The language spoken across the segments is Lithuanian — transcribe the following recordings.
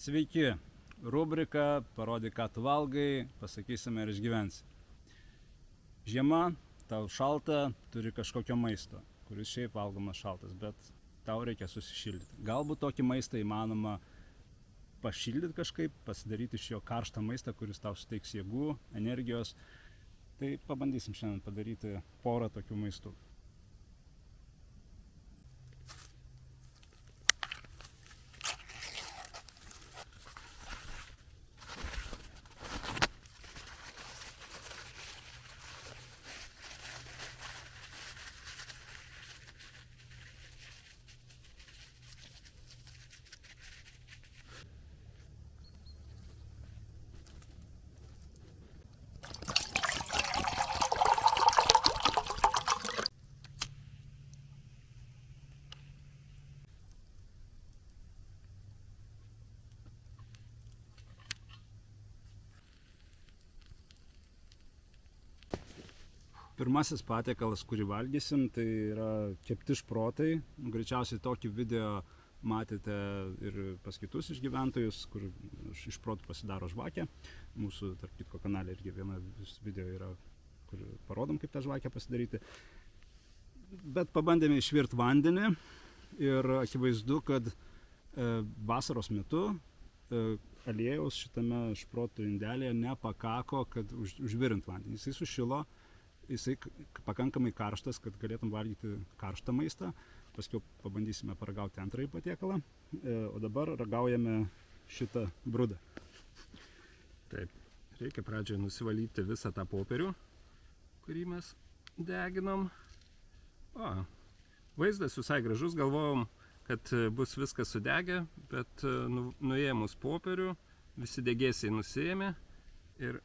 Sveiki, rubrika parodyk, ką tu valgai, pasakysime ir išgyvensi. Žiema, tau šalta, turi kažkokio maisto, kuris šiaip valgomas šaltas, bet tau reikia susišildyti. Galbūt tokį maistą įmanoma pašildyti kažkaip, pasidaryti iš jo karštą maistą, kuris tau suteiks jėgų, energijos. Tai pabandysim šiandien padaryti porą tokių maistų. Pirmasis patiekalas, kurį valgysim, tai yra kepti šprotai. Greičiausiai tokį video matėte ir pas kitus išgyventojus, kur iš šprotų pasidaro žvakę. Mūsų, tarp kitko, kanale irgi vienas video yra, kur parodom, kaip tą žvakę pasidaryti. Bet pabandėme išvirti vandenį ir akivaizdu, kad vasaros metu aliejaus šitame šprotų indelėje nepakako, kad užvirint vandenį. Jisai sušilo. Jisai pakankamai karštas, kad galėtum valgyti karštą maistą. Paskiau pabandysime paragauti antrąjį patiekalą. O dabar ragaujame šitą brudą. Taip, reikia pradžioje nusivalyti visą tą popierių, kurį mes deginom. O, vaizdas visai gražus, galvojom, kad bus viskas sudegę, bet nuėmus popierių, visi degėsiai nusiėmė ir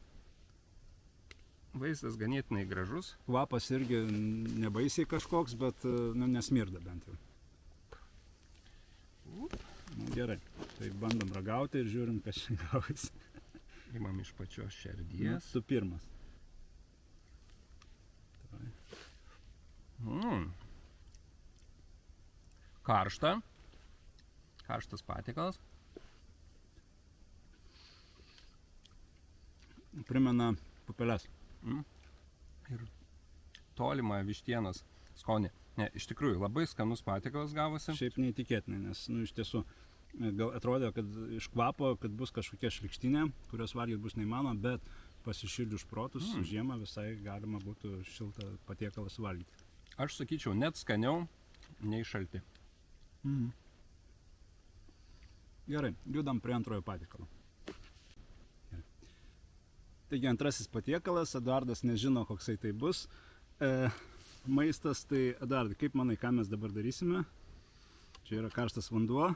vaizdas ganėtinai gražus. Kvapas irgi nebaisiai kažkoks, bet nesmirda bent jau. Gerai, tai bandom ragauti ir žiūrim, kas čia gausi. Imam iš pačios šerdies. Tu pirmas. Karšta. Karštas patiekalas. Primena pupeles. Ir tolimą vištienos skonį. Ne, iš tikrųjų, labai skanus patiekalas gavosi. Šiaip neįtikėtinai, nes iš tiesų gal atrodė, kad iš kvapo, kad bus kažkokia šlykštinė, kurios valgyti bus neįmanoma, bet pasišildžius šprotus žiemą visai galima būtų šiltą patiekalą suvalgyti. Aš sakyčiau, net skaniau nei šalti. Gerai, judam prie antrojo patiekalo. Taigi antrasis patiekalas, Eduardas nežino, koksai tai bus. Maistas, tai Eduardai, kaip manai, ką mes dabar darysime? Čia yra karštas vanduo.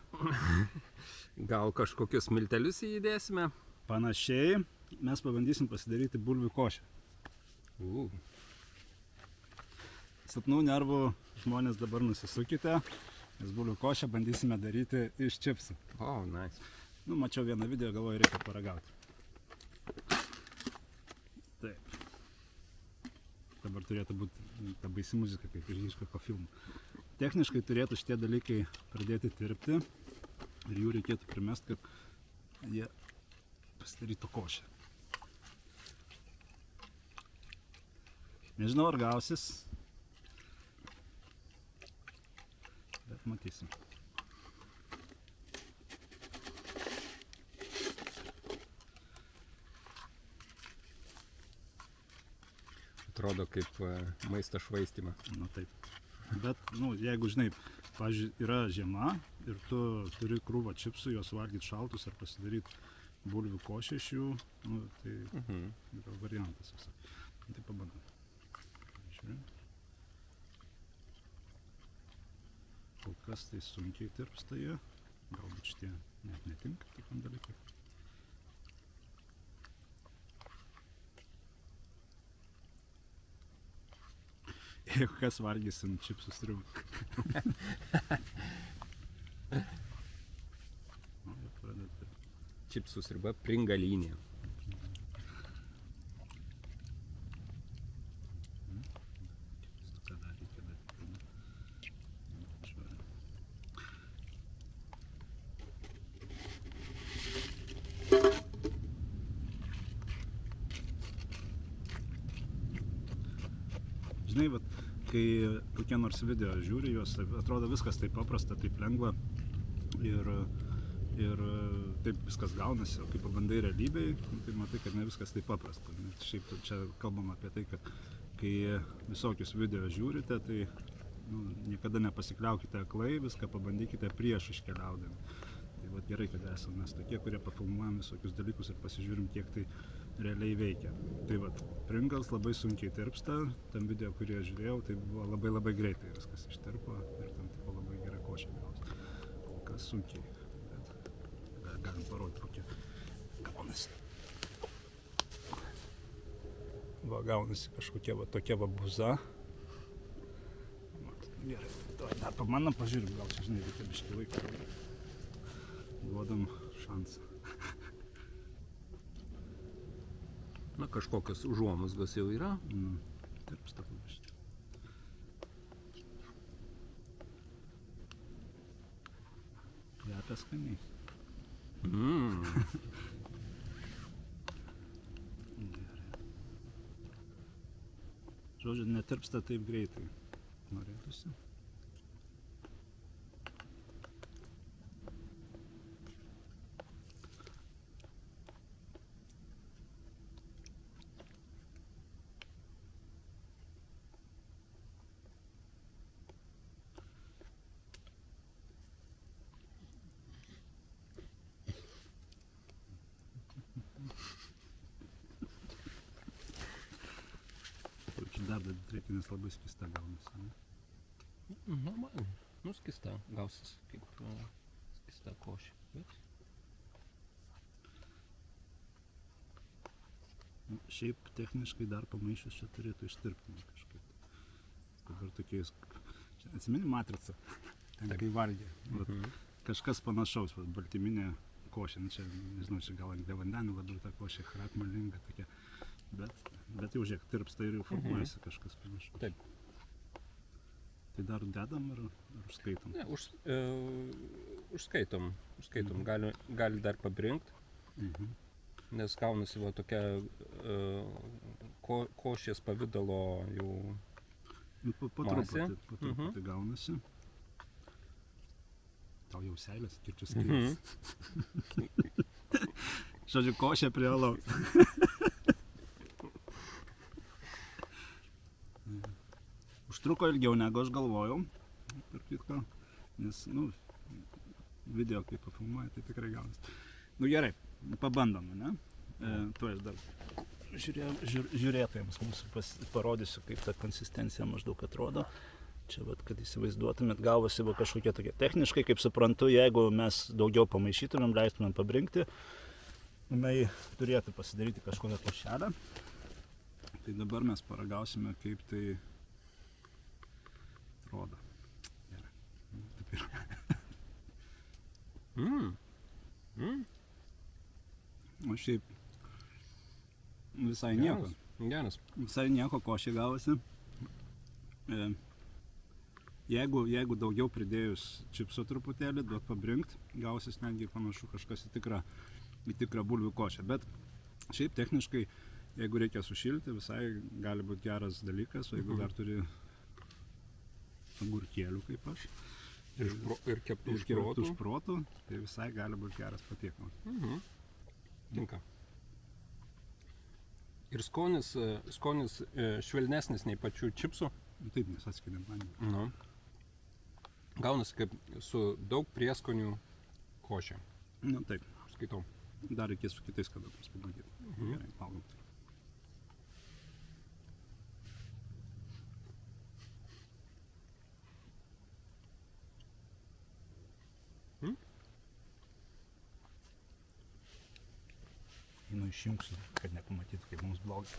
Gal kažkokius miltelius įdėsime? Panašiai, mes pabandysim pasidaryti bulvių košę. Silpnų nervų žmonės dabar nusisukite, nes bulvių košę bandysime daryti iš čipsų. O, nice. Mačiau vieną video, galvoju, reikia paragauti. Taip. Dabar turėtų būti ta baisi muzika, kaip iš Hičkoko filmų. Techniškai turėtų šitie dalykai pradėti tirpti ir jų reikėtų primesti, kad jie pasidarytų košę. Nežinau, ar gausis, bet matysim. Atrodo kaip maisto švaistymą. Taip. Bet, jeigu, žinai, pavyzdžiui, yra žiema ir tu turi krūvą čipsų, juos valgyti šaltus ar pasidaryti bulvių košę iš jų, tai yra variantas visai. Tai pabandom. Žiūrėjom. Kol kas tai sunkiai tirpsta jie. Galbūt šitie net netinka tokiam dalykui. Jeigu kas valgysim čipsų sriubą. Čipsų sriuba pringalinė. kai kokie nors video žiūri juos, atrodo viskas taip paprasta, taip lengva ir taip viskas gaunasi, o kai pabandai realybėj, tai matai, kad ne viskas taip paprasta. Šiaip čia kalbam apie tai, kad kai visokius video žiūrite, tai niekada nepasikliaukite aklai, viską pabandykite prieš iškeliaudami. Tai vat gerai, kad esame mes tokie, kurie pafilmuojam visokius dalykus ir pasižiūrim, kiek tai realiai veikia. Tai vat, Pringles labai sunkiai tirpsta, tam video, kurį aš žiūrėjau, tai buvo labai greitai viskas ištirpo ir tam tipo labai gerai košė gausi. Kol kas sunkiai, bet galim parodyti, kokie gaunasi. Va, gaunasi kažkokia va tokia va buza. Gerai, dar pamana pažiūrim, gal čia, žinai, reikia biškį laiko. Duodam šansą. Na, kažkokios užuomazgos jau yra. Tirpsta biškį. Kvepia skaniai. Žodžiu, netirpsta taip greitai. Norėtųsi. Dar drėkinis labai skista gaunasi. Normaliai. Nu, skista. Gausis kaip skista košė. Bet... Šiaip techniškai dar pamaišius čia turėtų ištirpti kažkaip. Dabar tokiais... Atsimeni matricą? Ten kai valgė. Kažkas panašaus, baltyminė košė. Čia, nežinau, čia gal angliavandenių labiau ta košė chrakmalinga tokia. Bet jau žiūrėk, tirpsta ir jau formuojasi kažkas panašu. Taip. Tai dar dedam ar užskaitom? Ne, užskaitom. Gali dar pabrinkt, nes gaunasi va tokia košės pavidalo jau Po truputį gaunasi. Tau jau seilės, kirčiu skiriasi. Žodžiu, košė prie alaus. Užtruko ilgiau negu aš galvojau, per kitką, nes, video kai pafilmuoja, tai tikrai gaunasi. Gerai, pabandom, ne? Tuoj aš dar žiūrėtojams mūsų parodysiu, kaip ta konsistencija maždaug atrodo. Čia, kad įsivaizduotumėt, gavosi kažkokia tokia techniškai, kaip suprantu, jeigu mes daugiau pamaišytumėm, leistumėm pabrinkti, jinai turėtų pasidaryti kažkokią košelę. Tai dabar mes paragausime, kaip tai atrodo. Gerai. Taip yra. O šiaip visai nieko. Geras. Visai nieko košė gavosi. Jeigu daugiau pridėjus čipso truputėlį, duot pabrinkt, gausis netgi panašu kažkas į tikrą bulvių košę. Bet šiaip techniškai, jeigu reikia sušilti, visai gali būti geras dalykas, o jeigu dar turi agurkėlių kaip aš ir keptų iš protų, tai visai gali būti geras patiekalas. Tinka. Ir skonis švelnesnis nei pačių čipsų. Taip, nes atskiriam vandenį. Nu. Gaunasi kaip su daug prieskonių košė. Taip. Skaitau. Dar reikės su kitais kada pabandyti. Gerai, valgom. Išjungsiu, kad nepamatytų, kaip mums blogai.